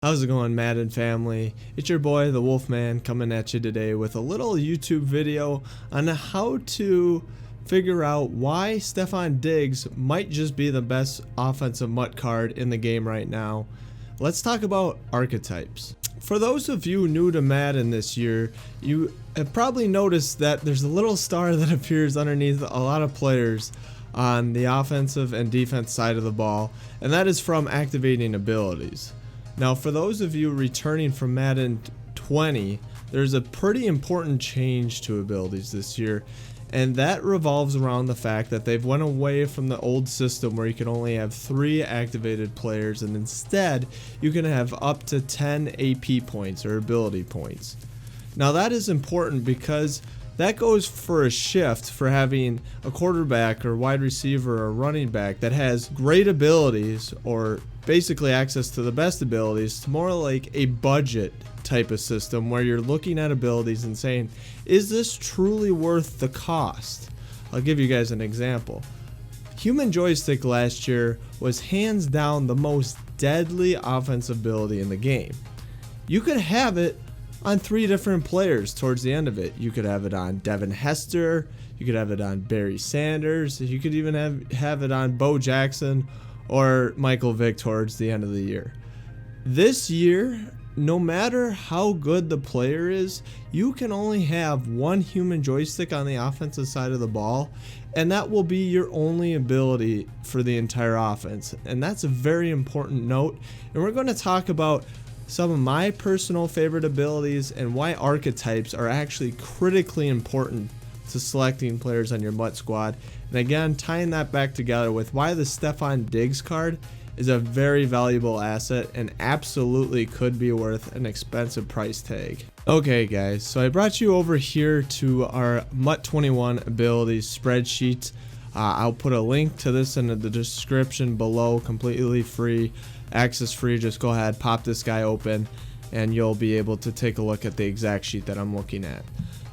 How's it going, Madden family? It's your boy, the Wolfman, coming at you today with a little YouTube video on how to figure out why Stefon Diggs might just be the best offensive MUT card in the game right now. Let's talk about archetypes. For those of you new to Madden this year, you have probably noticed that there's a little star that appears underneath a lot of players on the offensive and defense side of the ball, and that is from activating abilities. Now, for those of you returning from Madden 20, there's a pretty important change to abilities this year, and that revolves around the fact that they've went away from the old system where you can only have 3 activated players, and instead you can have up to 10 AP points or ability points. Now that is important because that goes for a shift for having a quarterback or wide receiver or running back that has great abilities or basically access to the best abilities to more like a budget type of system where you're looking at abilities and saying, is this truly worth the cost? I'll give you guys an example. Human Joystick last year was hands down the most deadly offensive ability in the game. You could have it on 3 different players towards the end of it. You could have it on Devin Hester, you could have it on Barry Sanders, you could even have it on Bo Jackson or Michael Vick towards the end of the year. This year, no matter how good the player is, you can only have 1 human joystick on the offensive side of the ball, and that will be your only ability for the entire offense. And that's a very important note, and we're going to talk about some of my personal favorite abilities and why archetypes are actually critically important to selecting players on your MUT squad. And again, tying that back together with why the Stefon Diggs card is a very valuable asset and absolutely could be worth an expensive price tag. Okay guys, so I brought you over here to our MUT 21 abilities spreadsheet. I'll put a link to this in the description below, completely free, access free. Just go ahead, pop this guy open, and you'll be able to take a look at the exact sheet that I'm looking at.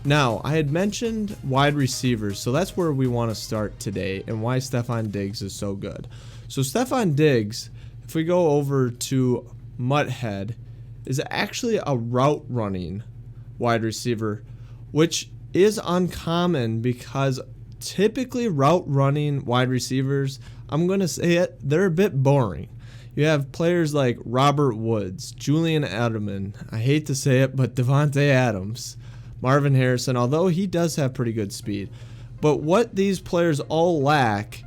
Now, I had mentioned wide receivers, so that's where we want to start today and why Stefon Diggs is so good. So Stefon Diggs, if we go over to MUT Head, is actually a route running wide receiver, which is uncommon because typically route running wide receivers, I'm going to say it, they're a bit boring. You have players like Robert Woods, Julian Edelman, I hate to say it, but Devontae Adams, Marvin Harrison, although he does have pretty good speed. But what these players all lack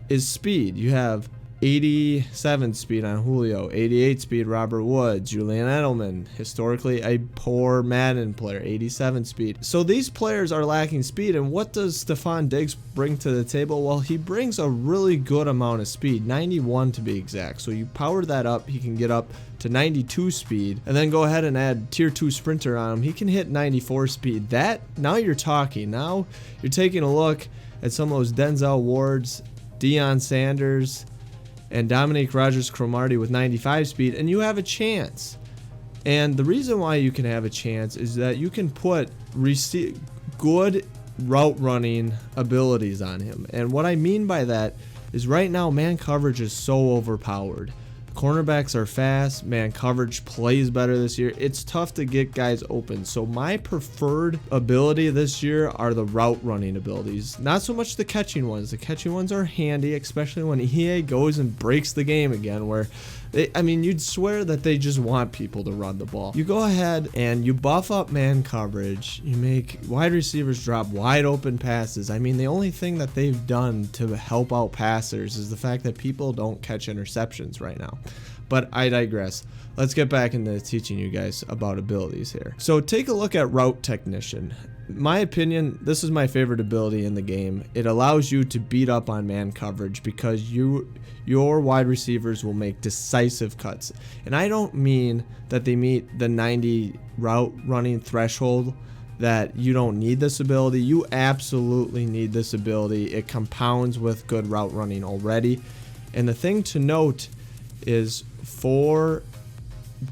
is speed. You have 87 speed on Julio, 88 speed Robert Woods, Julian Edelman, historically a poor Madden player, 87 speed. So these players are lacking speed, and what does Stefon Diggs bring to the table? Well, he brings a really good amount of speed, 91 to be exact. So you power that up, he can get up to 92 speed, and then go ahead and add tier 2 sprinter on him. He can hit 94 speed. That, now you're talking. Now you're taking a look at some of those Denzel Wards, Deion Sanders, and Dominique Rodgers-Cromartie with 95 speed, and you have a chance. And the reason why you can have a chance is that you can put good route running abilities on him. And what I mean by that is right now man coverage is so overpowered. Cornerbacks are fast, man coverage plays better this year. It's tough to get guys open. So my preferred ability this year are the route running abilities. Not so much the catching ones. The catching ones are handy, especially when EA goes and breaks the game again, where you'd swear that they just want people to run the ball. You go ahead and you buff up man coverage. You make wide receivers drop wide open passes. The only thing that they've done to help out passers is the fact that people don't catch interceptions right now. But I digress. Let's get back into teaching you guys about abilities here. So take a look at Route Technician. My opinion, this is my favorite ability in the game. It allows you to beat up on man coverage because your wide receivers will make decisive cuts. And I don't mean that they meet the 90 route running threshold, that you don't need this ability. You absolutely need this ability. It compounds with good route running already. And the thing to note is for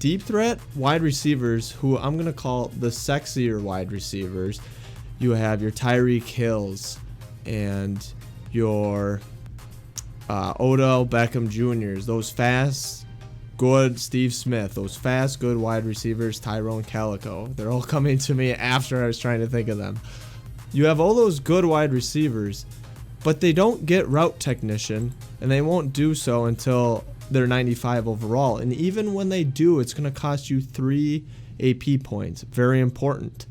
deep threat wide receivers, who I'm going to call the sexier wide receivers, you have your Tyreek Hills and your Odell Beckham Jr.'s, those fast good Steve Smith, those fast, good wide receivers, Tyrone Calico. They're all coming to me after I was trying to think of them. You have all those good wide receivers, but they don't get route technician, and they won't do so until they're 95 overall. And even when they do, it's going to cost you 3 AP points. Very important.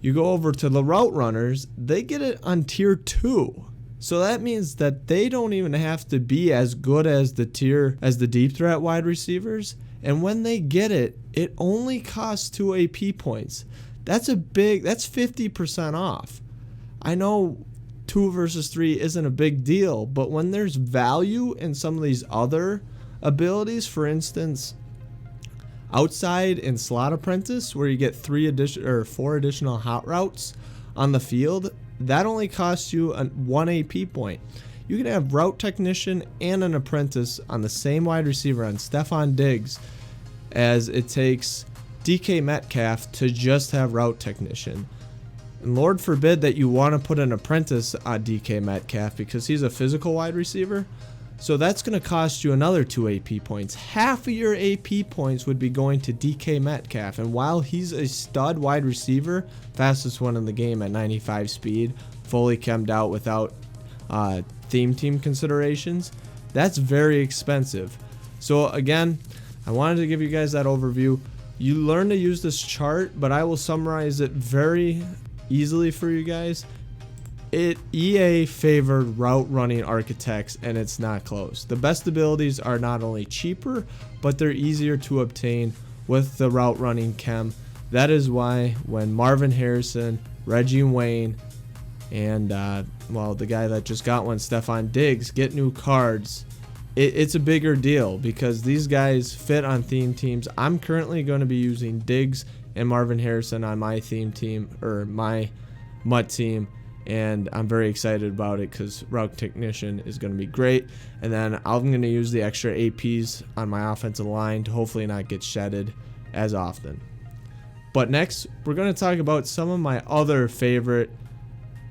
You go over to the route runners, they get it on tier 2. So that means that they don't even have to be as good as the deep threat wide receivers. And when they get it, it only costs 2 AP points. That's 50% off. I know 2 versus 3 isn't a big deal, but when there's value in some of these other abilities, for instance, outside and slot apprentice, where you get 4 additional hot routes on the field, that only costs you 1 AP point. You can have route technician and an apprentice on the same wide receiver on Stefon Diggs, as it takes DK Metcalf to just have route technician. And Lord forbid that you want to put an apprentice on DK Metcalf because he's a physical wide receiver. So that's going to cost you another 2 AP points. Half of your AP points would be going to DK Metcalf. And while he's a stud wide receiver, fastest one in the game at 95 speed, fully chemmed out without theme team considerations, that's very expensive. So again, I wanted to give you guys that overview. You learn to use this chart, but I will summarize it very easily for you guys. EA favored route running architects, and it's not close. The best abilities are not only cheaper, but they're easier to obtain with the route running chem. That is why when Marvin Harrison, Reggie Wayne, and the guy that just got one, Stefon Diggs, get new cards, it's a bigger deal because these guys fit on theme teams. I'm currently going to be using Diggs and Marvin Harrison on my theme team, or my MUT team, and I'm very excited about it because route technician is going to be great. And then I'm going to use the extra APs on my offensive line to hopefully not get shedded as often. But next, we're going to talk about some of my other favorite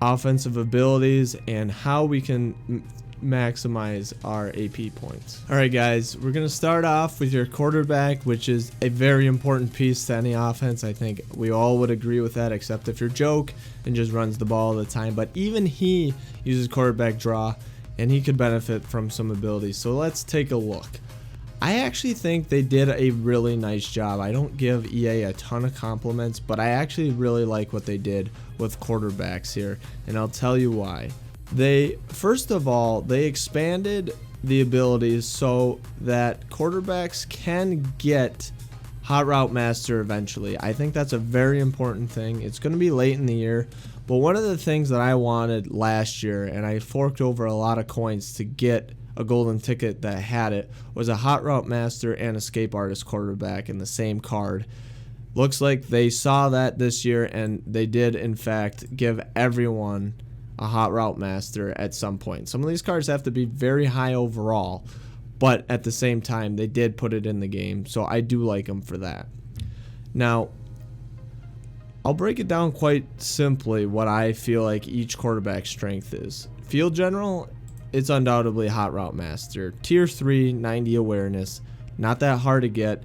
offensive abilities and how we can maximize our AP points. Alright guys, we're going to start off with your quarterback, which is a very important piece to any offense. I think we all would agree with that, except if you're Joke and just runs the ball all the time. But even he uses quarterback draw, and he could benefit from some abilities. So let's take a look. I actually think they did a really nice job. I don't give EA a ton of compliments, but I actually really like what they did with quarterbacks here, and I'll tell you why. First of all, they expanded the abilities so that quarterbacks can get Hot Route Master eventually. I think that's a very important thing. It's going to be late in the year, but one of the things that I wanted last year, and I forked over a lot of coins to get a golden ticket that had it, was a Hot Route Master and Escape Artist quarterback in the same card. Looks like they saw that this year, and they did in fact give everyone a Hot Route Master at some point. Some of these cards have to be very high overall, but at the same time, they did put it in the game, so I do like them for that. Now, I'll break it down quite simply what I feel like each quarterback's strength is. Field General, it's undoubtedly Hot Route Master. Tier 3, 90 awareness, not that hard to get.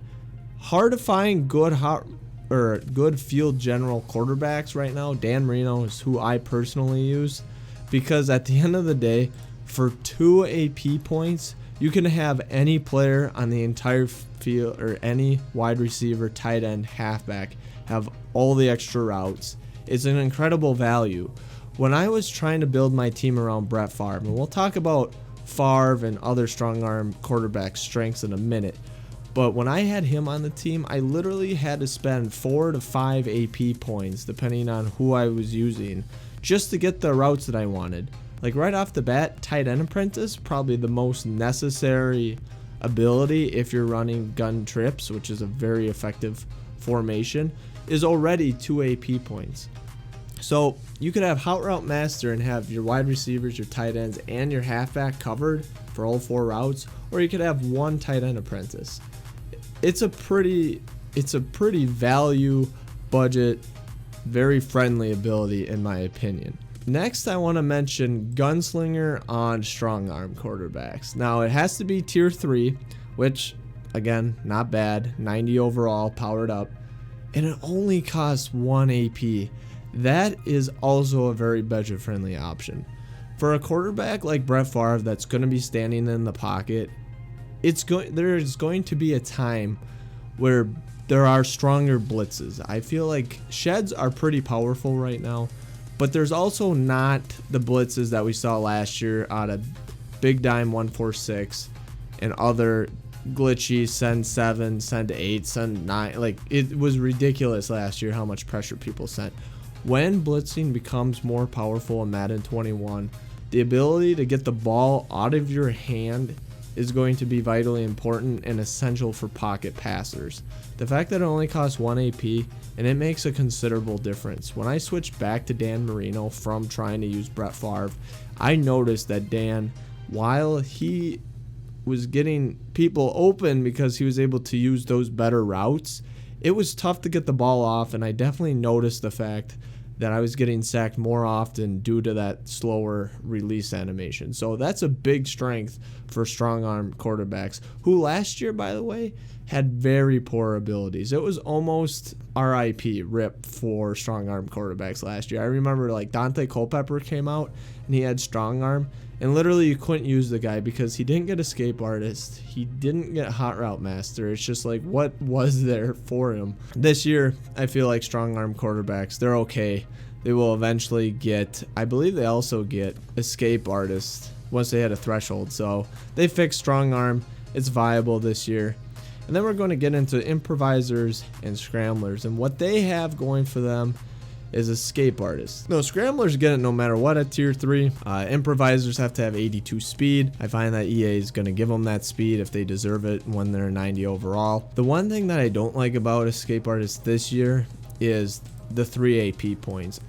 Hard to find good Field General quarterbacks right now. Dan Marino is who I personally use, because at the end of the day, for 2 AP points, you can have any player on the entire field, or any wide receiver, tight end, halfback, have all the extra routes. It's an incredible value. When I was trying to build my team around Brett Favre, and we'll talk about Favre and other strong arm quarterback strengths in a minute, but when I had him on the team, I literally had to spend 4 to 5 AP points, depending on who I was using, just to get the routes that I wanted. Like right off the bat, tight end apprentice, probably the most necessary ability if you're running gun trips, which is a very effective formation, is already 2 AP points. So you could have Hot Route Master and have your wide receivers, your tight ends, and your halfback covered for all 4 routes, or you could have 1 tight end apprentice. It's a pretty value, budget, very friendly ability in my opinion. Next, I want to mention Gunslinger on strong arm quarterbacks. Now, it has to be tier 3, which again, not bad. 90 overall, powered up. And it only costs 1 AP. That is also a very budget-friendly option. For a quarterback like Brett Favre that's going to be standing in the pocket, there's going to be a time where there are stronger blitzes. I feel like sheds are pretty powerful right now, but there's also not the blitzes that we saw last year out of Big Dime 146 and other Glitchy, send 7, send 8, send 9. Like, it was ridiculous last year how much pressure people sent. When blitzing becomes more powerful in Madden 21, the ability to get the ball out of your hand is going to be vitally important and essential for pocket passers. The fact that it only costs 1 AP, and it makes a considerable difference. When I switched back to Dan Marino from trying to use Brett Favre, I noticed that Dan, while he was getting people open because he was able to use those better routes, it was tough to get the ball off, and I definitely noticed the fact that I was getting sacked more often due to that slower release animation. So that's a big strength for strong arm quarterbacks, who last year, by the way, had very poor abilities. It was almost RIP for strong arm quarterbacks last year. I remember like Dante Culpepper came out and he had strong arm, and literally you couldn't use the guy because he didn't get escape artist, he didn't get hot route master. It's just like, what was there for him? This year I feel like strong arm quarterbacks, they're okay. They will eventually get, I believe they also get escape artist once they hit a threshold. So they fixed strong arm, it's viable this year. And then we're going to get into improvisers and scramblers, and what they have going for them is escape artists. No, scramblers get it no matter what at tier 3. Improvisers have to have 82 speed. I find that EA is going to give them that speed if they deserve it when they're 90 overall. The one thing that I don't like about escape artists this year is the 3 AP points.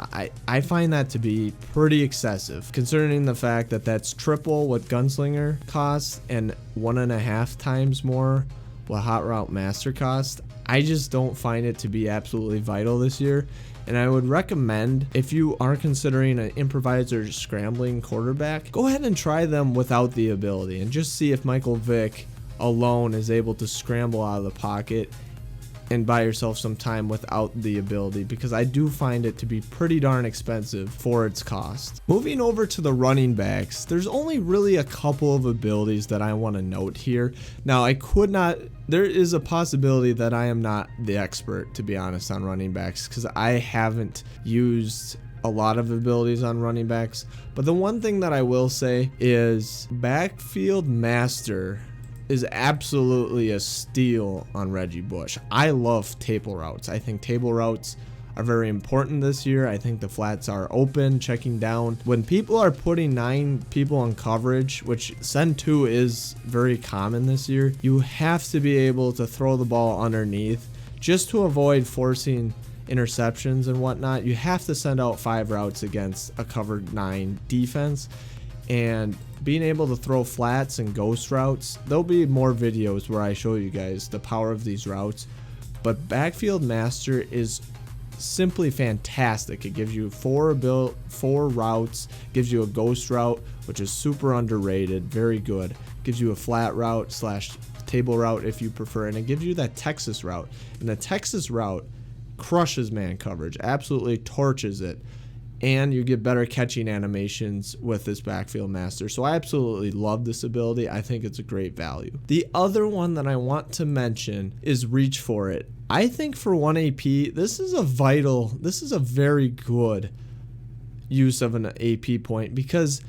I find that to be pretty excessive, considering the fact that that's triple what Gunslinger costs and 1.5 times more what Hot Route Master cost. I just don't find it to be absolutely vital this year, and I would recommend, if you are considering an improviser scrambling quarterback, go ahead and try them without the ability and just see if Michael Vick alone is able to scramble out of the pocket and buy yourself some time without the ability, because I do find it to be pretty darn expensive for its cost. Moving over to the running backs, there's only really a couple of abilities that I want to note here. Now, there is a possibility that I am not the expert, to be honest, on running backs, because I haven't used a lot of abilities on running backs. But the one thing that I will say is Backfield Master is absolutely a steal on Reggie Bush. I love table routes. I think table routes are very important this year. I think the flats are open, checking down. When people are putting 9 people on coverage, which send 2 is very common this year, you have to be able to throw the ball underneath just to avoid forcing interceptions and whatnot. You have to send out 5 routes against a covered 9 defense, and being able to throw flats and ghost routes, there'll be more videos where I show you guys the power of these routes. But Backfield Master is simply fantastic. It gives you 4 routes, gives you a ghost route, which is super underrated, very good. Gives you a flat route / table route if you prefer, and it gives you that Texas route. And the Texas route crushes man coverage, absolutely torches it. And you get better catching animations with this Backfield Master. So I absolutely love this ability. I think it's a great value. The other one that I want to mention is Reach For It. I think for 1 AP, this is a very good use of an AP point, because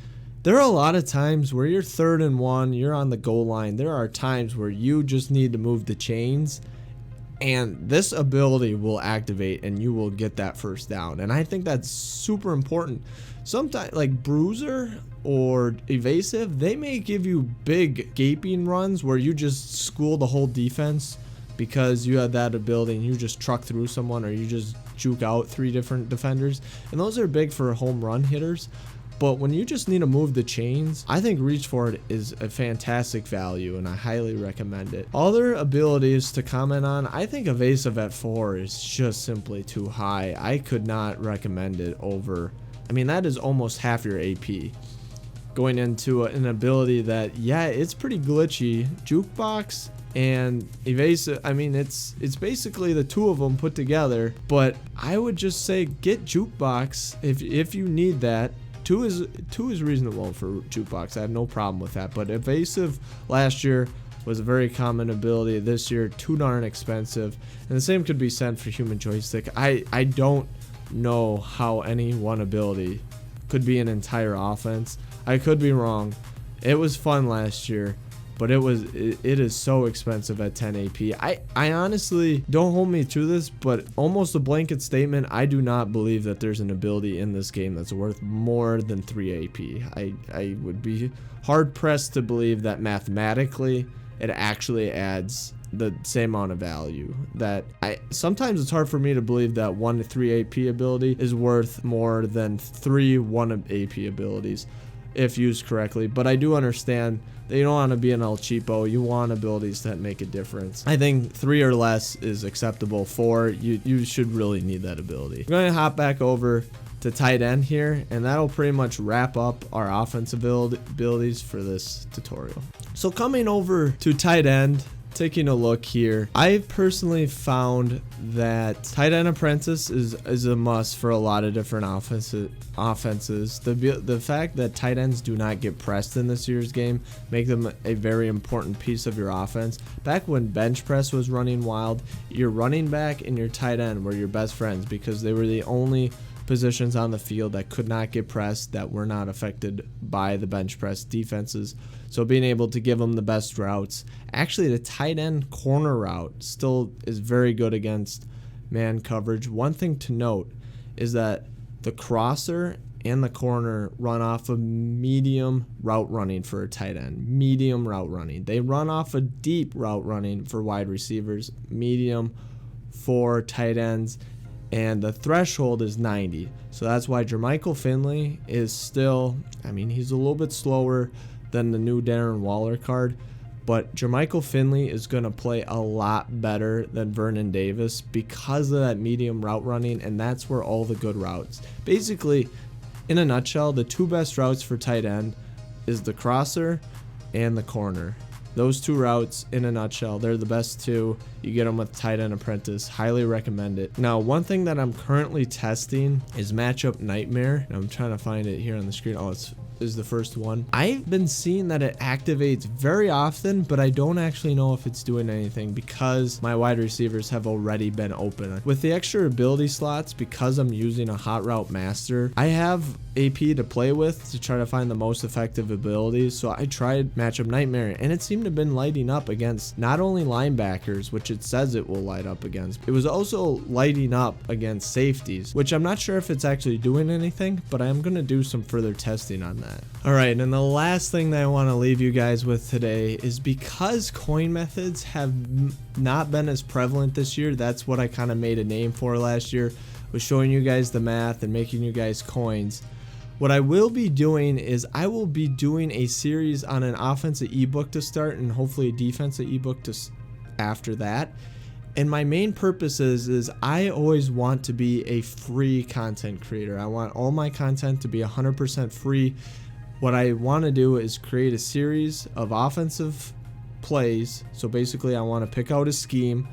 there are a lot of times where you're 3rd and 1, you're on the goal line. There are times where you just need to move the chains, and this ability will activate and you will get that first down. And I think that's super important. Sometimes, like Bruiser or Evasive, they may give you big gaping runs where you just school the whole defense because you have that ability and you just truck through someone, or you just juke out 3 different defenders. And those are big for home run hitters. But when you just need to move the chains, I think Reach For It is a fantastic value, and I highly recommend it. Other abilities to comment on, I think Evasive at 4 is just simply too high. I could not recommend it over, I mean, that is almost half your AP. Going into an ability that, yeah, it's pretty glitchy. Jukebox and evasive. I mean, it's basically the two of them put together. But I would just say get jukebox if you need that. Two is reasonable for jukebox. I have no problem with that. But evasive last year was a very common ability. This year, too darn expensive. And the same could be said for human joystick. I don't know how any one ability could be an entire offense. I could be wrong. It was fun last year, but it is so expensive at 10 AP. I honestly, don't hold me to this, but almost a blanket statement, I do not believe that there's an ability in this game that's worth more than 3 AP. I would be hard pressed to believe that mathematically it actually adds the same amount of value. That sometimes it's hard for me to believe that 1 to 3 AP ability is worth more than 3 1 AP abilities if used correctly. But I do understand that you don't want to be an El Cheapo. You want abilities that make a difference. I think 3 or less is acceptable. 4, you should really need that ability. I'm going to hop back over to tight end here, and that'll pretty much wrap up our offensive abilities for this tutorial. So coming over to tight end, taking a look here, I personally found that tight end apprentice is a must for a lot of different offenses. The fact that tight ends do not get pressed in this year's game make them a very important piece of your offense. Back when bench press was running wild, your running back and your tight end were your best friends because they were the only positions on the field that could not get pressed, that were not affected by the bench press defenses. So being able to give them the best routes. Actually, the tight end corner route still is very good against man coverage. One thing to note is that the crosser and the corner run off of medium route running for a tight end. Medium route running. They run off a deep route running for wide receivers. Medium for tight ends. And the threshold is 90. So that's why Jermichael Finley is still, I mean, he's a little bit slower than the new Darren Waller card, but Jermichael Finley is going to play a lot better than Vernon Davis because of that medium route running, and that's where all the good routes. Basically, in a nutshell, the two best routes for tight end is the crosser and the corner. Those two routes, in a nutshell, they're the best two. You get them with tight end apprentice. Highly recommend it. Now, one thing that I'm currently testing is Matchup Nightmare. I'm trying to find it here on the screen. Oh, is the first one. I've been seeing that it activates very often, but I don't actually know if it's doing anything because my wide receivers have already been open. With the extra ability slots, because I'm using a hot route master, I have AP to play with to try to find the most effective abilities. So I tried Matchup Nightmare, and it seemed to have been lighting up against not only linebackers, which it says it will light up against, it was also lighting up against safeties, which I'm not sure if it's actually doing anything, but I am going to do some further testing on that. Alright, and the last thing that I want to leave you guys with today is because coin methods have not been as prevalent this year, that's what I kind of made a name for last year, was showing you guys the math and making you guys coins. What I will be doing is I will be doing a series on an offensive ebook to start and hopefully a defensive ebook to after that. And my main purpose is I always want to be a free content creator. I want all my content to be 100% free. What I want to do is create a series of offensive plays. So basically I want to pick out a scheme.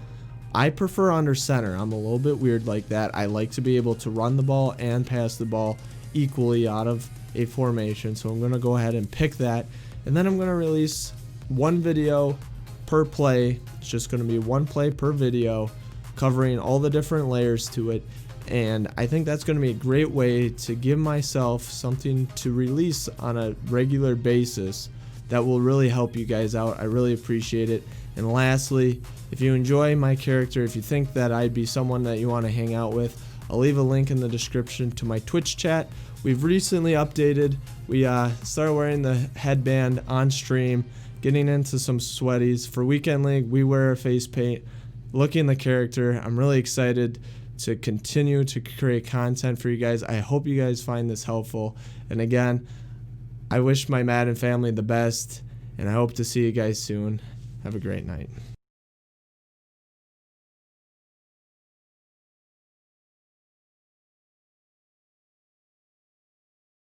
I prefer under center. I'm a little bit weird like that. I like to be able to run the ball and pass the ball equally out of a formation. So I'm going to go ahead and pick that. And then I'm going to release one video per play. It's just going to be one play per video covering all the different layers to it. And I think that's going to be a great way to give myself something to release on a regular basis that will really help you guys out. I really appreciate it. And lastly, if you enjoy my character, if you think that I'd be someone that you want to hang out with, I'll leave a link in the description to my Twitch chat. We've recently updated. We started wearing the headband on stream, getting into some sweaties. For Weekend League, we wear a face paint, looking the character. I'm really excited to continue to create content for you guys. I hope you guys find this helpful. And again, I wish my Madden family the best, and I hope to see you guys soon. Have a great night.